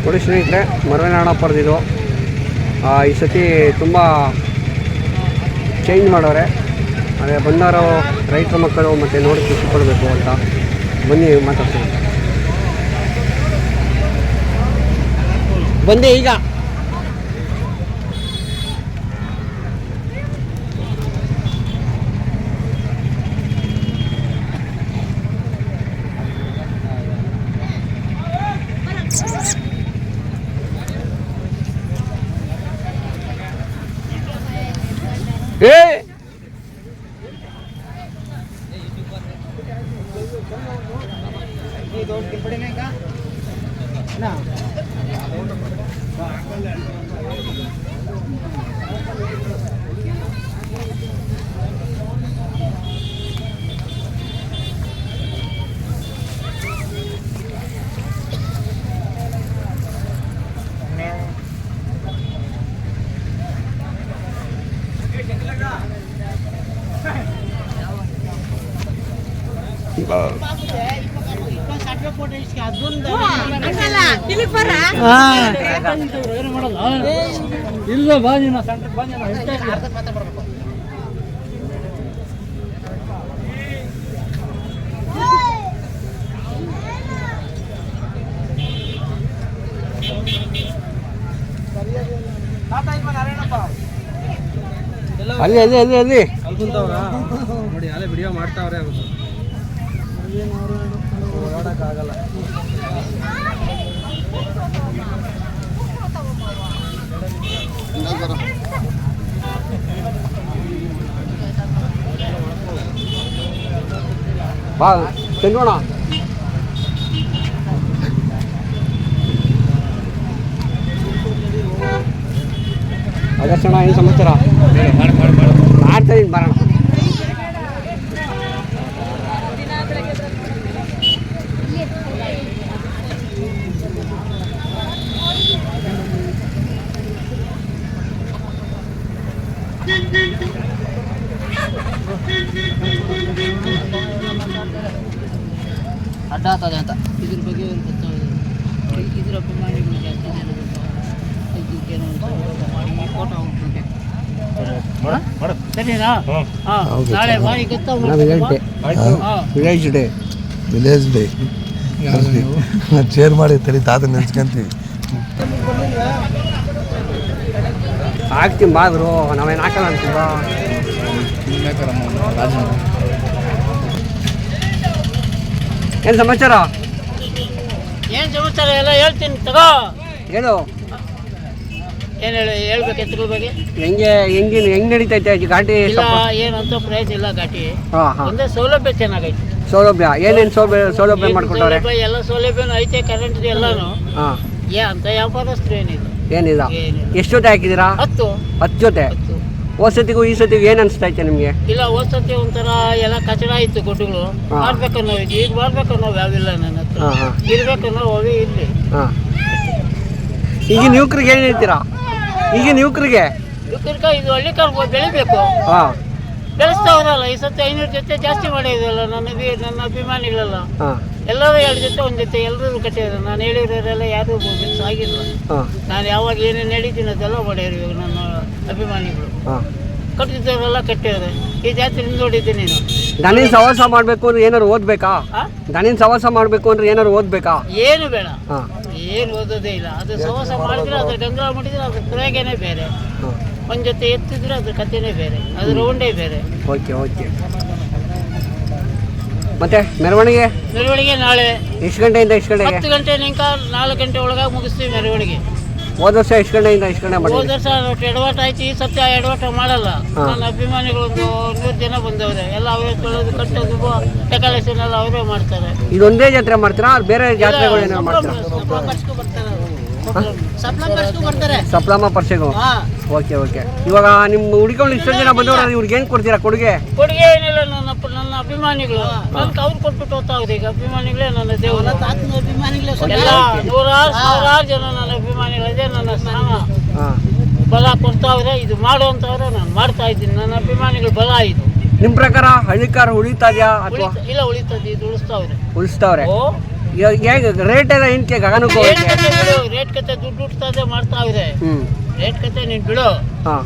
ನೋಡಿ ಸ್ನೇಹಿತರೆ, ಮರವೇನಾಣಪ್ಪರದಿದು ಈ ಸತಿ ತುಂಬ ಚೇಂಜ್ ಮಾಡೋರೆ. ಅದೇ ಬಂದವರು ರೈತರ ಮಕ್ಕಳು ಮತ್ತು ನೋಡಿ ಖುಷಿ ಕೊಡಬೇಕು ಅಂತ ಬನ್ನಿ ಮಾತಾಡ್ತೀನಿ. ಬಂದೆ ಈಗ ಇಲ್ಲ ಬಾಜಿನ ಅಲ್ಲಿ ಅಲ್ಲಿ ಅಲ್ಲಿ ಅಲ್ಲಿ ನೋಡಿ ಅಲ್ಲೇ ವಿಡಿಯೋ ಮಾಡ್ತಾವ್ರೆ. ಓಡಾಡಕ್ಕಾಗಲ್ಲ. ಬಾ ತಿನ್ನೋಣ. ಅದರ್ಶನ ಏನು ಸಮಾಚಾರ? ಮಾಡ್ತಾ ಇದ್ದೀನಿ ಬರೋಣ. ಅಡ್ಡ ಆಗ್ತದೆ ಅಂತ ಇದ್ರ ಬಗ್ಗೆ ಅವ್ರು ಗೊತ್ತಾಗೋದು. ಇದ್ರ ಅಭಿಮಾನಿಗಳು ಜಾಸ್ತಿ ಜನ ಇದಕ್ಕೇನೋ ಮಾಡಿ ಫೋಟೋ ಸರಿನಾ? ಹಾಂ, ನಾಳೆ ಮಾಡಿ ವಿಲೇಜ್ ಡೇ ಚೇರ್ ಮಾಡಿ ತಡಿ ತಾತ ನೆನ್ಸ್ಕೊಂತೀವಿ. ಹಾಕ್ತೀನಿ ಬಾದ್ರು, ನಾವೇನು ಹಾಕಲ್ಲ ಅಂತೀವ. ಏನು ಸಮಾಚಾರ? ಏನು ಸಮಾಚಾರ ಎಲ್ಲ ಹೇಳ್ತೀನಿ ತಗೋ. ಹೇಳು, ಏನು ಹೇಳ್ಬೇಕು ಎತ್ತುಗಳ ಬಗ್ಗೆ? ಹೆಂಗೆ ನಡೀತೈತೆ ಘಾಟಿ? ಇಲ್ಲ ಏನಂತ ಪ್ರಯತ್ನ ಇಲ್ಲ ಘಾಟಿ. ಒಂದೇ ಸೌಲಭ್ಯ ಚೆನ್ನಾಗೈತೆ. ಸೌಲಭ್ಯ ಏನೇನು ಸೌಲಭ್ಯ ಮಾಡ್ಕೊಟ್ಟವ್ರೆ? ಎಲ್ಲ ಸೌಲಭ್ಯನೂ ಐತೆ, ಕರೆಂಟ್ ಎಲ್ಲಾನು. ಅಂತ ವ್ಯಾಪಾರಸ್ಥರು ಏನಿಲ್ಲ. ಎಷ್ಟು ಜೊತೆ ಹಾಕಿದ್ದೀರಾ? 10 ಜೊತೆ. ಹೋದ್ಸತಿಗೂ ಈ ಸತಿಗೂ ಏನು ಅನಿಸ್ತೈತೆ ನಿಮಗೆ? ಇಲ್ಲ, ಹೋದ್ಸತಿ ಒಂಥರ ಎಲ್ಲ ಕಚಡ ಇತ್ತು ಗುಡ್ಡುಗಳು. ಮಾಡ್ಬೇಕನ್ನೋ ಇದು, ಈಗ ಮಾಡ್ಬೇಕನ್ನೋ ಯಾವಿಲ್ಲ ನನ್ನ ಹತ್ರ. ಇರ್ಬೇಕನ್ನೋ ಅವೇ ಇರಲಿ. ಈಗಿನ ಯುವಕರಿಗೆ ಏನು ಹೇಳ್ತೀರಾ? ಈಗಿನ ಯುವಕರಿಗೆ ಇದು ಹಳ್ಳಿ ಕಾರ್ ಬೆಳಿಬೇಕು. ಬೆಳೆಸ್ತಾವ್ರಲ್ಲ. ಈ ಸತಿ 500 ಜೊತೆ ಜಾಸ್ತಿ ಮಾಡಿದ್ರಲ್ಲ ನನ್ನ ಅಭಿಮಾನಿಗಳೆಲ್ಲ. ಎಲ್ಲರೂ 2 ಜೊತೆ 1 ಜೊತೆ ಎಲ್ಲರೂ ಕಟ್ಟಿದ್ರು. ನಾನು ಹೇಳಿರೋರೆಲ್ಲ ಯಾರೂ ಮಿಸ್ ಆಗಿಲ್ಲ. ನಾನು ಯಾವಾಗ ಏನೇನು ಹೇಳಿದ್ದೀನಿ ಅದೆಲ್ಲ ಮಾಡ್ಯಾರ ಇವಾಗ ನನ್ನ ಅಭಿಮಾನಿಗಳು. ಕಟ್ಟಿದ್ದವರೆಲ್ಲ ಕಟ್ಟಿದ್ದಾರೆ. ಈ ಜಾತ್ರೆ ನೋಡಿದ್ದೆ ನೀನು. ದನಿನ್ ಸವಾಸ ಮಾಡಬೇಕು ಅಂದ್ರೆ ಏನಾರು ಓದ್ಬೇಕಾ? ದನಿನ್ ಸವಾಸ ಮಾಡಬೇಕು ಅಂದ್ರೆ ಏನಾರು ಓದ್ಬೇಕಾ? ಏನು ಬೇಡ, ಏನು ಓದೋದೇ ಇಲ್ಲ. ಅದು ಸವಾಸ ಮಾಡಿದ್ರೆ ಅದ್ರ ಗಂಗಾಳ ಮಾಡಿದ್ರೆ ಅದ್ರ ಪ್ರಯೋಗನೇ ಬೇರೆ. ಒಂದು ಜೊತೆ ಎತ್ತಿದ್ರೆ ಅದ್ರ ಕಥೆನೇ ಬೇರೆ, ಅದ್ರ ರೌಂಡೇ ಬೇರೆ. Okay okay. ಮತ್ತೆ ಮೆರವಣಿಗೆ ನಾಳೆ ಎಷ್ಟು ಗಂಟೆಯಿಂದ ಎಷ್ಟು ಗಂಟೆಗೆ? 10 ಗಂಟೆ ನಿಂಕ 4 ಗಂಟೆ ಒಳಗಾಗಿ ಮುಗಿಸ್ತೀವಿ ಮೆರವಣಿಗೆ. ಹೋದ ವರ್ಷ ಎಷ್ಟು ಗಂಟೆಯಿಂದ ಎಷ್ಟು ಗಂಟೆ ಮಾಡಿ? ಹೋದ ವರ್ಷ ಎಡವಾಟ ಆಯ್ತು, ಈ ಸತ್ಯ ಎಡವಾಟ ಮಾಡಲ್ಲ. ನನ್ನ ಅಭಿಮಾನಿಗಳು ಒಂದು 100 ಜನ ಬಂದವ್ರೆ. ಎಲ್ಲ ಅವರೇ ತೊಳೆದು ಕಟ್ಟೋದು ಡೆಕೋರೇಷನ್ ಎಲ್ಲ ಅವರೇ ಮಾಡ್ತಾರೆ. ಇದೊಂದೇ ಜಾತ್ರೆ ಮಾಡ್ತೀರಾ? ಬೇರೆ ಜಾತ್ರೆಗಳು ಏನಾದ್ರು ಮಾಡ್ತೀರಾ? ಸಪ್ಲಮ್ಮ ಪರಿಷೆಗೂ. Okay okay. ಇವಾಗ ನಿಮ್ಮ ಹುಡುಕೊಂಡು ಇಷ್ಟೊಂದು ಜನ ಬಂದವ್ರು, ಇವ್ರಿಗೆ ಏನು ಕೊಡ್ತೀರಾ ಕೊಡುಗೆ? ಕೊಡುಗೆ ಏನಿಲ್ಲ, ನನ್ನ ಅಭಿಮಾನಿಗಳು ನನ್ಗೆ ಅವ್ರು ಕೊಟ್ಬಿಟ್ಟು ಹೋಗ್ತಾವ್ರಿ. ಈಗ ಅಭಿಮಾನಿಗಳೇ ನನ್ನ ದೇವರ ಅಭಿಮಾನಿಗಳೇ. ಎಲ್ಲ 100,000 ಜನ ನನ್ನ ಅಭಿಮಾನಿಗಳಿದೆ. ನನ್ನ ಸ್ನಾನ ಬಲ ಕೊಡ್ತಾವ್ರೆ. ಇದು ಮಾಡುವಂತವ್ರೆ, ನಾನು ಮಾಡ್ತಾ ಇದ್ದೀನಿ. ನನ್ನ ಅಭಿಮಾನಿಗಳು ಬಲ ಇದು. ನಿಮ್ಮ ಪ್ರಕಾರ ಹಳ್ಳಿಕಾರ ಉಳಿತಾ ಇದೆಯಾ ಅಥವಾ ಇಲ್ಲ? ಉಳಿತದೆ, ಇದು ಉಳಿಸ್ತಾವ್ರೆ. ಉಳಿಸ್ತಾವ್ರೆ. ಹೇಗೆ ರೇಟ್ ಎಲ್ಲ ಏನಕ್ಕೆ ಗಗನಕ್ಕೆ ಹೋಗುತ್ತೆ? ರೇಟ್ ಕತೆ ದುಡ್ಡು ಹುಡ್ತದೆ ಮಾಡ್ತಾವ್ರೆ. ಹ್ಞೂ ರೇಟ್ ಕತೆ ನೀನು ಬಿಡು. ಹಾಂ,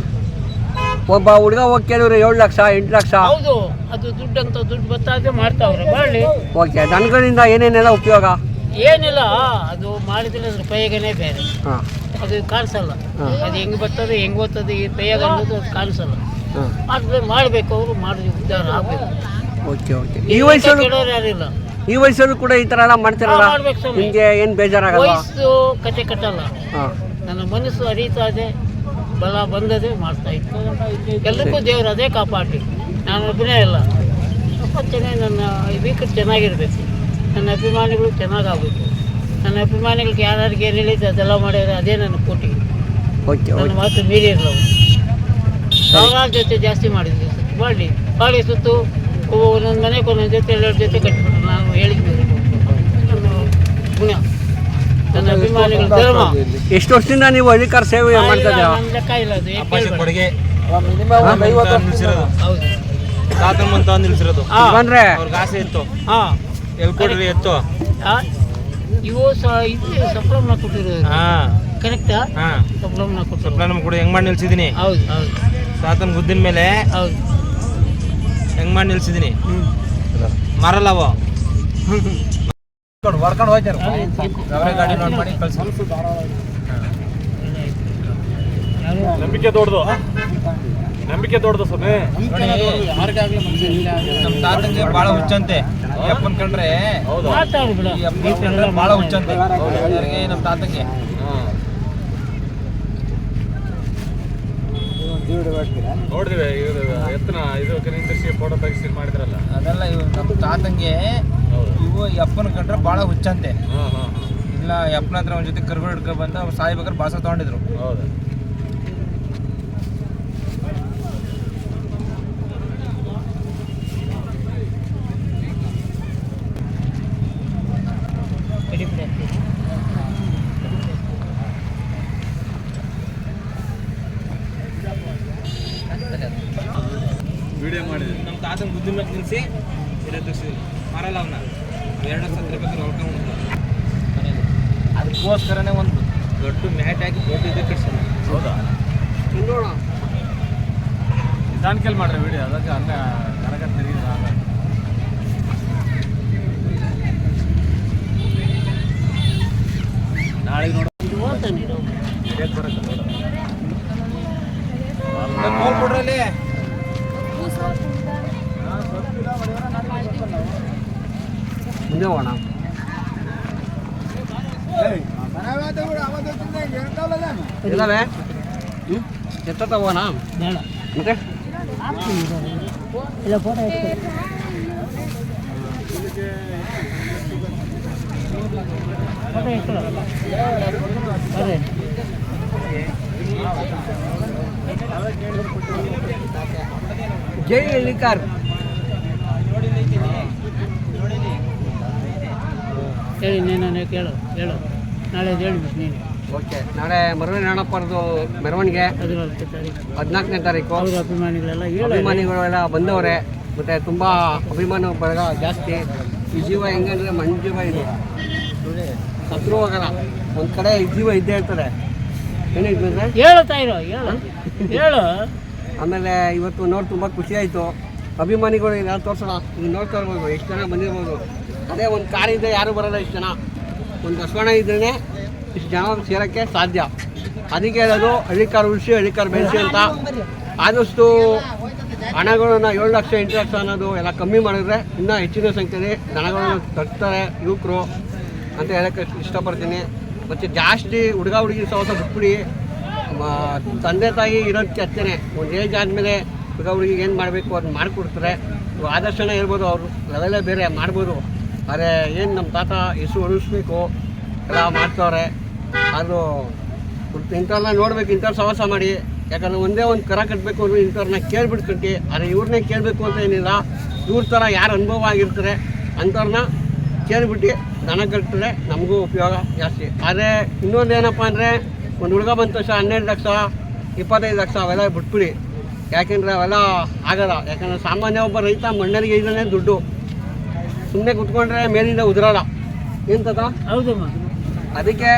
ಒಬ್ಬ ಹುಡುಗ ಹೋಗಿ ಕೇಳಿದ್ರೆ 7 ಲಕ್ಷ 8 ಲಕ್ಷ. ಹೌದು, ಅದು ದುಡ್ಡು ಅಂತ ದುಡ್ಡು ಬರ್ತಾದೆ ಮಾಡ್ತಾವ್ರೆ ಮಾಡಲಿ. ಓಕೆ, ದನಗಳಿಂದ ಏನೇನೆಲ್ಲ ಉಪಯೋಗ? ಏನಿಲ್ಲ, ಅದು ಮಾಡಿದ್ರೆ ಅದ್ರ ಪ್ರಯೋಗನೇ ಬೇರೆ. ಹಾಂ ಅದು ಕಾಣಿಸಲ್ಲ. ಅದು ಹೆಂಗೆ ಬರ್ತದೆ ಹೆಂಗೆ ಓದ್ತದೆ ಈ ಪ್ರಯೋಗ ಅನ್ನೋದು ಅದು ಕಾಣಿಸಲ್ಲ. ಹಾಂ, ಆದರೆ ಮಾಡಬೇಕು, ಅವರು ಮಾಡಿ ಉದ್ಧಾರ ಆಗಬೇಕು. Okay okay. ಈ ವಯಸ್ಸಲ್ಲೂ ಕೇಳೋರು ಯಾರಿಲ್ಲ. ಈ ವಯಸ್ಸಲ್ಲೂ ಕೂಡ ಈ ಥರ ಎಲ್ಲ ಮಾಡ್ತಿರಲ್ಲ, ಮಾಡ್ಬೇಕು ಸ್ವಾಮಿ. ನಿಮಗೆ ಏನು ಬೇಜಾರಾಗಲ್ಲ? ವಯಸ್ಸು ಕತೆ ಕಟ್ಟಲ್ಲ. ಹಾಂ, ನನ್ನ ಮನಸ್ಸು ಅರಿತಾ ಇದೆ, ಬಲ ಬಂದದೆ ಮಾಡ್ತಾ ಇತ್ತು. ಎಲ್ಲರಿಗೂ ದೇವರು ಅದೇ ಕಾಪಾಡಲಿ. ನಾನು ಒಬ್ಬನೇ ಇಲ್ಲ, ಪ್ರಪಂಚನೇ ನನ್ನ ವೀಕರ್ ಚೆನ್ನಾಗಿರಬೇಕು. ನನ್ನ ಅಭಿಮಾನಿಗಳು ಚೆನ್ನಾಗಾಗಬೇಕು. ನನ್ನ ಅಭಿಮಾನಿಗಳಿಗೆ ಯಾರ್ಯಾರಿಗೆ ಏನು ಹೇಳಿದ್ದು ಅದೆಲ್ಲ ಮಾಡಿದ್ರೆ ಅದೇ ನನ್ನ ಕೋಟಿ. ಓಕೆ ನನ್ನ ಓಕೆ. ಮಾತು ಮೀರಿ ಇರಲ್ಲ. ಸಾವಿರಾರು ಜೊತೆ ಜಾಸ್ತಿ ಮಾಡಿದ್ವಿ ಮಾಡಲಿ. ಬಾಳಿ ಸುತ್ತು ಒಂದೊಂದು ಮನೆಗೆ ಒಂದೊಂದು ಜೊತೆ 2 ಜೊತೆ ಕಟ್ಟಿಬಿಟ್ರು. ನಾನು ಹೇಳಿದ್ದೆ ನನ್ನ ಗುಣ, ನನ್ನ ಅಭಿಮಾನಿಗಳ ಧರ್ಮ. ಎಷ್ಟು ವರ್ಷದಿಂದ ನೀವು ಹಳ್ಳಿಕಾರ ಸೇವೆ ಮಾಡ್ತಾ ಇದ್ದೀರಾ? ನನ್ನ ಲೆಕ್ಕ ಇಲ್ಲ ಅದು. ಏನ್ ಕೇಳ್ಬೇಡ. ಕೊಡುಗೆ ಹೌದು. ತಾತಮ್ಮಂತ ನಿಲ್ಸಿರೋದು ಬಂದ್ರೆ ಅವ್ರಿಗೆ ಆಸೆ ಇತ್ತು. ಹಾಂ, ಎಲ್ಲಿ ಕೊಡ್ರಿ ಎತ್ತು. ಇವು ಇದು ಸಂಪ್ರಮಣ ಕೊಟ್ಟಿರೋದು ಕರೆಕ್ಟಾ? ಸಂಪ್ರಮಣ ಕೊಟ್ಟಿರೋದು ನಮ್ಗೆ ಕೂಡ ಹೆಂಗ್ ಮಾಡಿ ನಿಲ್ಸಿದೀನಿ. ಹೌದು ಹೌದು ತಾತನ ಗುದ್ದಿನ ಮೇಲೆ ಹೌದು. ಹೆಂಗ್ ಮಾಡಿ ನಿಲ್ಸಿದೀನಿ. ಮರಲ್ಲ ಅವ ಹೊಡ್ಕೊಂಡು ಹೋಗ್ತಾರೆ. ಗಾಡಿ ನೋಡ್ ಮಾಡಿ ಕಳ್ಸಿ. ನಂಬಿಕೆ ದೊಡ್ಡದು, ನಂಬಿಕೆ ದೊಡ್ಡದು ಸ್ವಾಮಿ. ನಮ್ಮ ತಾತಂಗೆ ಬಹಳ ಹುಚ್ಚಂತೆ. ಅಪ್ಪನ್ ಕಂಡ್ರೆ ಮಾತಾಡು ಬಿಡ. ಬಹಳ ಹುಚ್ಚಂತೆ ನಮ್ಮ ತಾತಂಗೆ. ನೋಡಿದ್ವಿ ಎತ್ತನ ಇದು ನಿಂದಿಸಿ ಫೋಟೋ ತೆಗಿಸಿ ಮಾಡಿದ್ರಲ್ಲ ಅದೆಲ್ಲ. ಇವು ನಮ್ಮ ತಾತಂಗೆ ಇವು ಅಪ್ಪನ ಕಂಡ್ರೆ ಬಹಳ ಹುಚ್ಚಂತೆ. ಇಲ್ಲ ಅಪ್ಪನ ಹತ್ರ ಒಂದ್ ಜೊತೆ ಕರ್ಗಳು ಹಿಡ್ಕೊಂಡ್ ಬಂದು ಅವ್ರು ಸಾಯ್ಬೇಕಾದ್ರೆ ಬಾಸ ತಗೊಂಡಿದ್ರು. ಹೌದು. ವಿಡಿಯೋ ಮಾಡಿದ್ವಿ. ನಮ್ಮ ತಾತನ ಬುದ್ಧಿ ಮೇಲೆ ನಿಲ್ಲಿಸಿ ಮಾರಲ್ಲ ಅವನ್ನ 2 ಲಕ್ಷ ಬೇಕಾದ್ರೆ ಹೊಳ್ಕೊಂಡು ಅದಕ್ಕೋಸ್ಕರನೇ ಒಂದು ದೊಡ್ಡ ಮ್ಯಾಟ್ ಹಾಕಿ ದೊಡ್ಡ ಇದು ಕಟ್ಸೋಣ. ಹೌದಾ? ನಿಧಾನಕೆಲ್ ಮಾಡ್ರಿ ವಿಡಿಯೋ. ಅದಕ್ಕೆ ಅನ್ನ ಕರಗ ತಿರುಗಿ ನಾಳೆ ನೋಡ ನೋಡ್ಬಿಡ್ರಲ್ಲಿ. ಮುಂದೆ ಹೋಗೋಣ. ಇದಾವೆ ಎತ್ತ ತಗೋಣ ಬೇಡ ಮತ್ತೆ ಇಲ್ಲ ಫೋಟೋ ಎತ್ಕೊ. ಫೋಟೋ ಎತ್ಕೊಳ್ಳ ಬರ್ರಿ. ಜೈ ಹಳ್ಳಿಕಾರ್. ಹೇಳಿ ನೀನು ಕೇಳು ಹೇಳು. ನಾಳೆ ಹೇಳ್ಬೇಕು ನೀನು. ಓಕೆ, ನಾಳೆ ಮರಳಿ ಅಣ್ಣಪ್ಪರದು ಮೆರವಣಿಗೆ 14ನೇ ತಾರೀಕು. 14ನೇ ತಾರೀಕು. ಅವ್ರ ಅಭಿಮಾನಿಗಳೆಲ್ಲ ಅಭಿಮಾನಿಗಳೆಲ್ಲ ಬಂದವ್ರೆ. ಮತ್ತು ತುಂಬ ಅಭಿಮಾನ ಬಳಗ ಜಾಸ್ತಿ. ಈ ಜೀವ ಹೆಂಗಂದ್ರೆ ಮಣ್ಣು ಜೀವ ಇದು, ಸತ್ರು ಹೋಗಲ್ಲ. ಒಂದು ಕಡೆ ಈ ಜೀವ ಇದ್ದೇ ಇರ್ತದೆ. ಏನಿದ್ರು ಅಂದರೆ ಹೇಳ್ತಾ ಇರೋ ಹೇಳು ಹೇಳು. ಆಮೇಲೆ ಇವತ್ತು ನೋಡಿ ತುಂಬ ಖುಷಿ ಆಯಿತು. ಅಭಿಮಾನಿಗಳು ಯಾರು ತೋರಿಸೋಣ, ಈಗ ನೋಡ್ತಾ ಇರ್ಬೋದು ಎಷ್ಟು ಜನ ಬಂದಿರ್ಬೋದು. ಅದೇ ಒಂದು ಕಾರಿದ್ದರೆ ಯಾರು ಬರೋಲ್ಲ ಇಷ್ಟು ಜನ. ಒಂದು ಬಸವಣ್ಣ ಇದ್ರೇ ಇಷ್ಟು ಜನ ಸೇರೋಕ್ಕೆ ಸಾಧ್ಯ. ಅದಕ್ಕೆ ಹೇಳೋದು ಹಳ್ಳಿಕಾರ್ ಉಳಿಸಿ ಹಳ್ಳಿಕಾರ್ ಬೆಳೆಸಿ ಅಂತ. ಆದಷ್ಟು ಹಣಗಳನ್ನ 7 ಲಕ್ಷ 8 ಲಕ್ಷ ಅನ್ನೋದು ಎಲ್ಲ ಕಮ್ಮಿ ಮಾಡಿದ್ರೆ ಇನ್ನೂ ಹೆಚ್ಚಿನ ಸಂಖ್ಯೆಯಲ್ಲಿ ದನಗಳನ್ನು ತರ್ತಾರೆ ಯುವಕರು ಅಂತ ಹೇಳೋಕ್ಕೆ ಇಷ್ಟಪಡ್ತೀನಿ. ಮತ್ತು ಜಾಸ್ತಿ ಹುಡುಗಿ ಸಹವಾಸ ಬಿಟ್ಬಿಡಿ. ತಂದೆ ತಾಯಿ ಇರೋದಕ್ಕೆ ಅಷ್ಟೇ. ಒಂದು ಏಜ್ ಆದಮೇಲೆ ಹುಡುಗಿಗೆ ಏನು ಮಾಡಬೇಕು ಅದನ್ನ ಮಾಡಿಕೊಡ್ತಾರೆ. ಆದರ್ಶನ ಇರ್ಬೋದು, ಅವರು ಲೆವೆಲೇ ಬೇರೆ ಮಾಡ್ಬೋದು. ಆದರೆ ಏನು ನಮ್ಮ ತಾತ ಹೆಸರು ಉಳಿಸ್ಬೇಕು ಎಲ್ಲ ಮಾಡ್ತಾವ್ರೆ. ಅದು ಇಂಥವ್ರನ್ನ ನೋಡ್ಬೇಕು, ಇಂಥವ್ರು ಸಹವಾಸ ಮಾಡಿ. ಯಾಕಂದರೆ ಒಂದೇ ಒಂದು ಕರ ಕಟ್ಟಬೇಕು ಅಂದ್ರೆ ಇಂಥವ್ರನ್ನ ಕೇಳ್ಬಿಟ್ಟು ಕಟ್ಟಿ. ಆದರೆ ಇವ್ರನ್ನೇ ಕೇಳಬೇಕು ಅಂತ ಏನಿಲ್ಲ. ಇವ್ರ ಥರ ಯಾರು ಅನುಭವ ಆಗಿರ್ತಾರೆ ಅಂಥವ್ರನ್ನ ಕೇಳಿಬಿಟ್ಟು ದನ ಕಟ್ಟಿದ್ರೆ ನಮಗೂ ಉಪಯೋಗ ಜಾಸ್ತಿ. ಆದರೆ ಇನ್ನೊಂದು ಏನಪ್ಪ ಅಂದರೆ ಒಂದು ಹುಡುಗ ಬಂದ ತಕ್ಷಣ 12 ಲಕ್ಷ 25 ಲಕ್ಷ ಅವೆಲ್ಲ ಬಿಟ್ಬಿಡಿ. ಯಾಕೆಂದರೆ ಅವೆಲ್ಲ ಆಗಲ್ಲ. ಯಾಕಂದರೆ ಸಾಮಾನ್ಯ ಒಬ್ಬ ರೈತ ಮಣ್ಣರಿಗೆ ಇದ್ರೆ ದುಡ್ಡು. ಸುಮ್ಮನೆ ಕುತ್ಕೊಂಡ್ರೆ ಮೇಲಿಂದ ಉದುರಲ್ಲ. ಏನು ತಾತ? ಹೌದಮ್ಮ. ಅದಕ್ಕೆ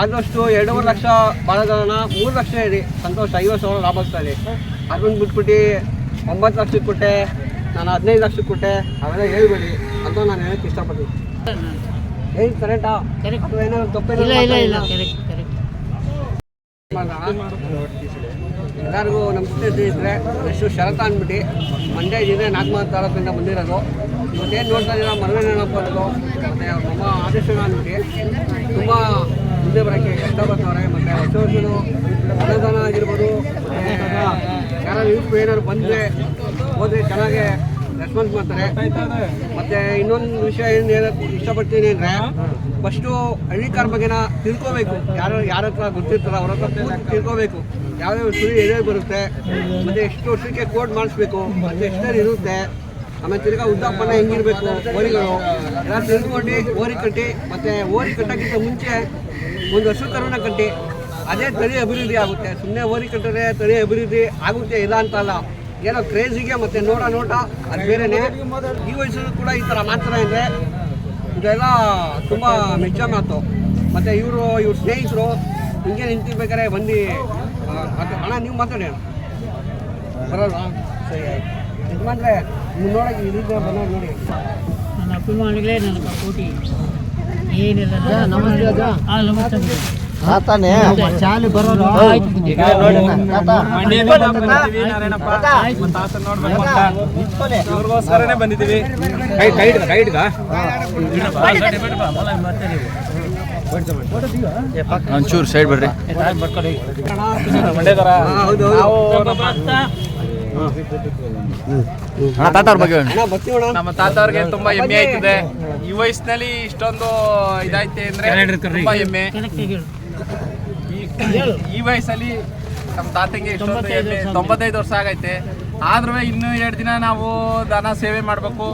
ಆದಷ್ಟು 2.5 ಲಕ್ಷ ಬಾಳೋದನ್ನ 3 ಲಕ್ಷ ಇರಿ, ಸಂತೋಷ. 50,000 ಲಾಭ ಆಗ್ತಾ ಇದೆ. ಅದನ್ನ ಬಿಟ್ಬಿಟ್ಟು 9 ಲಕ್ಷಕ್ಕೆ ಕೊಟ್ಟೆ, ನಾನು 15 ಲಕ್ಷಕ್ಕೆ ಕೊಟ್ಟೆ, ಅವೆಲ್ಲ ಹೇಳ್ಬೇಡಿ ಅಂತ ನಾನು ಹೇಳಕ್ಕೆ ಇಷ್ಟಪಡ್ತೀನಿ. ಏನು ಕರೆಕ್ಟಾ? ಕರೆಕ್ಟ್. ಅಥವಾ ಏನಾದ್ರು ಇಲ್ಲ ತಪ್ಪೇನಾದ್ರು ಇಲ್ಲ ಇಲ್ಲ ಮಾತಾಡಿದ್ನಾ? Correct correct. ಎಲ್ಲರಿಗೂ ನಮಸ್ತೆ ಸ್ನೇಹಿತರೆ. ಎಷ್ಟು ಶರತ ಅಂದ್ಬಿಟ್ಟು ಮಂಡ್ಯ ಜಿಲ್ಲೆ ನಾಗಮಂಗಲ ತಾಲೂಕಿಂದ ಬಂದಿರೋದು. ಇವತ್ತೇನು ನೋಡ್ತಾ ಇದ್ದೀರಾ ಮರವೇನಪ್ಪ ಅನ್ನೋದು ಮತ್ತು ನಮ್ಮ ಆದೇಶನ ಅಂದ್ಬಿಟ್ಟು ತುಂಬ ಮುಂದೆ ಬರೋಕ್ಕೆ ಕಷ್ಟಪಡ್ತವ್ರೆ. ಮತ್ತು ಹೊಸ ವರ್ಷದ ಅನ್ನದಾನ ಆಗಿರ್ಬೋದು, ಯಾರು ಯೂಸ್ ಏನಾದ್ರು ಬಂದರೆ ಹೋದರೆ ಚೆನ್ನಾಗಿ ರೆಸ್ಪಾನ್ಸ್ ಮಾಡ್ತಾರೆ. ಮತ್ತು ಇನ್ನೊಂದು ವಿಷಯ ಏನು ಹೇಳಕ್ಕೆ ಇಷ್ಟಪಡ್ತೀನಿ ಅಂದರೆ, ಫಸ್ಟು ಹಳ್ಳಿಕಾರ ಬಗ್ಗೆನ ತಿಳ್ಕೋಬೇಕು. ಯಾರ ಹತ್ರ ಗೊತ್ತಿರ್ತಾರೋ ಅವ್ರ ಹತ್ರ ತಿಳ್ಕೋಬೇಕು. ಯಾವ್ಯಾವ ಸುಳಿ ಎದೆ ಬರುತ್ತೆ, ಮತ್ತು ಎಷ್ಟು ವರ್ಷಕ್ಕೆ ಕೋಟ್ ಮಾಡಿಸ್ಬೇಕು, ಮತ್ತು ಎಷ್ಟೇನು ಇರುತ್ತೆ, ಆಮೇಲೆ ತಿರ್ಗಾ ಉದ್ದಾಪನ ಹೆಂಗಿರಬೇಕು, ಓರಿಗಳು ಎಲ್ಲ ತಿಳ್ಕೊಂಡು ಓರಿ ಕಟ್ಟಿ, ಮತ್ತು ಓರಿ ಕಟ್ಟೋಕ್ಕಿಂತ ಮುಂಚೆ ಒಂದು ಹಸು ಕರುನ ಕಟ್ಟಿ, ಅದೇ ತಳಿ ಅಭಿವೃದ್ಧಿ ಆಗುತ್ತೆ. ಸುಮ್ಮನೆ ಓರಿ ಕಟ್ಟಿದ್ರೆ ತಳಿ ಅಭಿವೃದ್ಧಿ ಆಗುತ್ತೆ ಇಲ್ಲ ಅಂತಲ್ಲ, ಏನೋ ಕ್ರೇಜಿಗೆ ಮತ್ತು ನೋಟ ಅದು ಬೇರೆಯೇ. ಈ ವಯಸ್ಸಲ್ಲೂ ಕೂಡ ಈ ಥರ ಮಾಡ್ತಾರೆ ಅಂದರೆ ಇದೆಲ್ಲ ತುಂಬ ಮೆಚ್ಚ ಮಾತು. ಮತ್ತು ಇವ್ರ ಸ್ನೇಹಿತರು ಹಿಂಗೆ ನಿಂತಿರ್ಬೇಕಾದ್ರೆ ಬಂದು ಅಣ್ಣ ನೀವು ಮಾತಾಡಿ ಅಣ್ಣ ಬರೋಲ್ವಾ? ಸರಿ ಆಯ್ತು. ಯಜಮಾನ್ರೆ ನೀವು ನೋಡೋಕೆ ಇದೀಗ ಬಂದಾಗ ನೋಡಿ. ನನ್ನ ಅಭಿಮಾನಿಗಳೇ ನನ್ನ ಕೋಟಿ ಏನಿಲ್ಲ. ನಮಸ್ತೆ ಅಜ್ಜ. ನಮಸ್ತೆ ತಾತಾನೆ ಚಾಲು ಬರೋದು. ಇವ್ರಿಗೋಸ್ಕರನೇ ಬಂದಿದ್ದೀವಿ. ಒಂಚೂರು ಸೈಡ್ ಬಿಡ್ರಿ. ಹೌದು ತಾತಾವ್ರ ಬಗ್ಗೆ ಹೇಳಿ. ಅಣ್ಣ ಬರ್ತೀವಿ ಅಣ್ಣ. ನಮ್ಮ ತಾತವ್ರಿಗೆ ತುಂಬಾ ಹೆಮ್ಮೆ ಆಯ್ತದೆ. ಈ ವಯಸ್ಸಿನಲ್ಲಿ ಇಷ್ಟೊಂದು ಇದೈತೆ ಅಂದ್ರೆ ತುಂಬಾ ಹೆಮ್ಮೆ. ಈ ವಯಸ್ಸಲ್ಲಿ ನಮ್ಮ ತಾತಂಗೆ ಇಷ್ಟೊಂದು ಹೆಮ್ಮೆ. 95 ವರ್ಷ ಆಗೈತೆ. ಆದ್ರೂ ಇನ್ನೂ 2 ದಿನ ನಾವು ದನ ಸೇವೆ ಮಾಡಬೇಕು,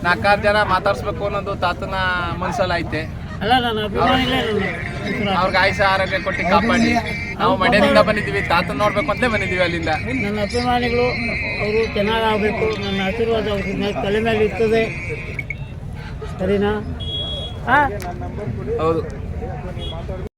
4-6 ಜನ ಮಾತಾಡ್ಸ್ಬೇಕು ಅನ್ನೋದು ತಾತನ ಮನಸ್ಸಲ್ಲಿ ಐತೆ. ಅಲ್ಲ ನನ್ನ ಅಭಿಮಾನಿಗಳೇ ಅವ್ರಿಗೆ ಆಯುಷ್ಯ ಆರೋಗ್ಯ ಕೊಟ್ಟು ಕಾಪಾಡಿ. ನಾವು ಮಂಡ್ಯದಿಂದ ಬಂದಿದ್ದೀವಿ, ತಾತನ ನೋಡ್ಬೇಕು ಅಂತಲೇ ಬಂದಿದ್ದೀವಿ ಅಲ್ಲಿಂದ. ನನ್ನ ಅಭಿಮಾನಿಗಳು ಅವರು ಚೆನ್ನಾಗಾಗಬೇಕು. ನನ್ನ ಆಶೀರ್ವಾದ ಅವ್ರ ಮೇಲೆ ತಲೆ ಮೇಲೆ ಇರ್ತದೆ. ಸರಿನಾ? ಹೌದು.